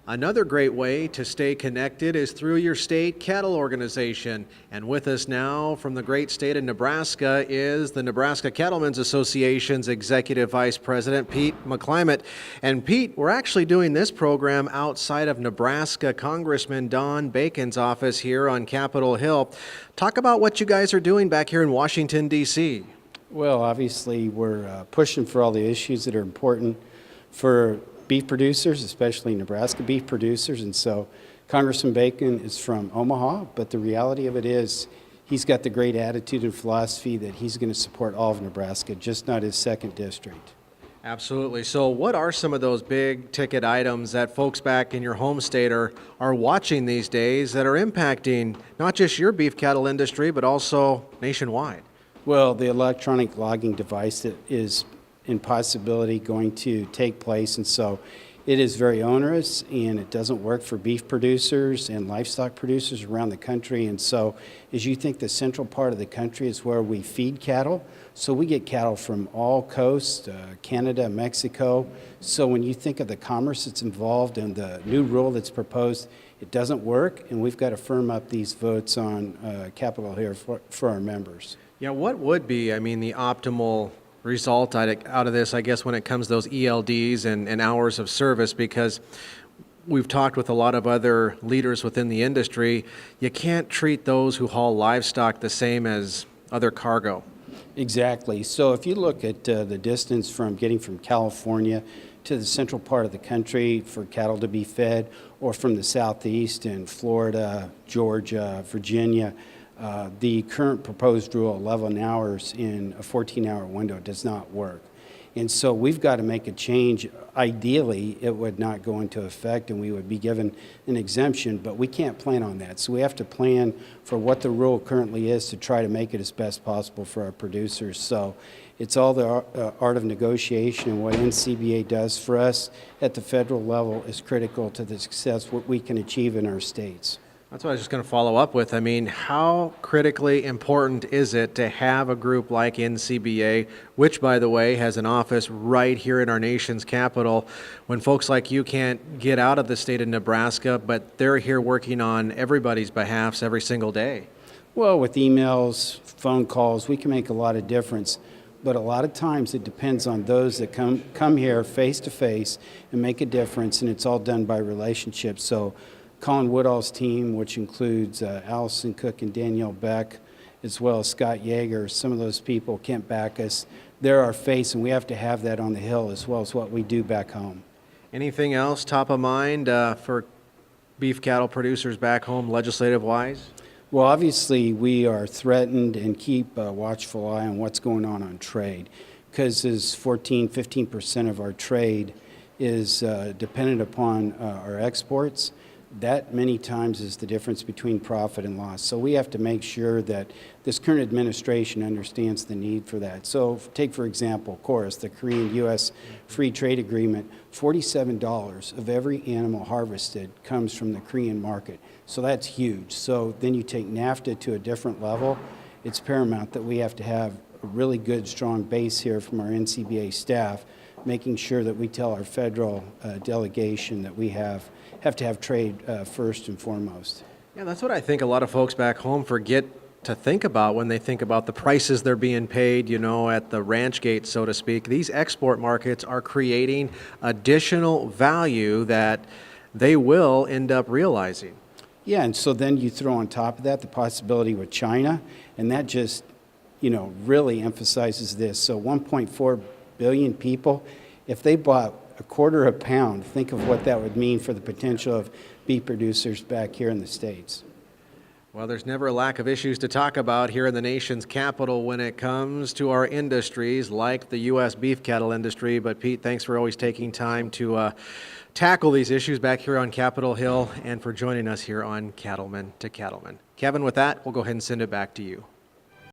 Another great way to stay connected is through your state cattle organization. And with us now from the great state of Nebraska is the Nebraska Cattlemen's Association's Executive Vice President, Pete McClymont. And Pete, we're actually doing this program outside of Nebraska Congressman Don Bacon's office here on Capitol Hill. Talk about what you guys are doing back here in Washington, D.C. Well, obviously, we're pushing for all the issues that are important for beef producers, especially Nebraska beef producers. And so Congressman Bacon is from Omaha, but the reality of it is he's got the great attitude and philosophy that he's going to support all of Nebraska, just not his second district. Absolutely. So what are some of those big ticket items that folks back in your home state are watching these days that are impacting not just your beef cattle industry, but also nationwide? Well, the electronic logging device that is in possibility going to take place, and so it is very onerous and it doesn't work for beef producers and livestock producers around the country. And so as you think, the central part of the country is where we feed cattle, so we get cattle from all coasts, Canada, Mexico. So when you think of the commerce that's involved and the new rule that's proposed, it doesn't work, and we've got to firm up these votes on Capitol here for our members. Yeah, what would be, the optimal result out of this, I guess, when it comes to those ELDs and hours of service? Because we've talked with a lot of other leaders within the industry, you can't treat those who haul livestock the same as other cargo. Exactly. So if you look at the distance from getting from California to the central part of the country for cattle to be fed, or from the southeast in Florida, Georgia, Virginia, the current proposed rule, 11 hours in a 14-hour window, does not work. And so we've got to make a change. Ideally, it would not go into effect and we would be given an exemption, but we can't plan on that. So we have to plan for what the rule currently is to try to make it as best possible for our producers. So it's all the art of negotiation, and what NCBA does for us at the federal level is critical to the success what we can achieve in our states. That's what I was just going to follow up with. How critically important is it to have a group like NCBA, which, by the way, has an office right here in our nation's capital, when folks like you can't get out of the state of Nebraska, but they're here working on everybody's behalfs every single day? Well, with emails, phone calls, we can make a lot of difference. But a lot of times it depends on those that come here face to face and make a difference, and it's all done by relationships. So Colin Woodall's team, which includes Allison Cook and Danielle Beck, as well as Scott Yeager, some of those people can't back us. They're our face, and we have to have that on the Hill as well as what we do back home. Anything else top of mind for beef cattle producers back home, legislative-wise? Well, obviously, we are threatened and keep a watchful eye on what's going on trade, because as 15% of our trade is dependent upon our exports. That many times is the difference between profit and loss. So we have to make sure that this current administration understands the need for that. So take, for example, KORUS, the Korean-U.S. Free Trade Agreement. $47 of every animal harvested comes from the Korean market. So that's huge. So then you take NAFTA to a different level. It's paramount that we have to have a really good, strong base here from our NCBA staff, making sure that we tell our federal delegation that we have to have trade first and foremost. Yeah, that's what I think a lot of folks back home forget to think about when they think about the prices they're being paid, at the ranch gate, so to speak. These export markets are creating additional value that they will end up realizing. Yeah, and so then you throw on top of that the possibility with China, and that just, really emphasizes this. So 1.4 billion people, if they bought a quarter a pound, think of what that would mean for the potential of beef producers back here in the States. Well, there's never a lack of issues to talk about here in the nation's capital when it comes to our industries like the U.S. beef cattle industry. But Pete, thanks for always taking time to tackle these issues back here on Capitol Hill and for joining us here on Cattlemen to Cattlemen. Kevin, with that, we'll go ahead and send it back to you.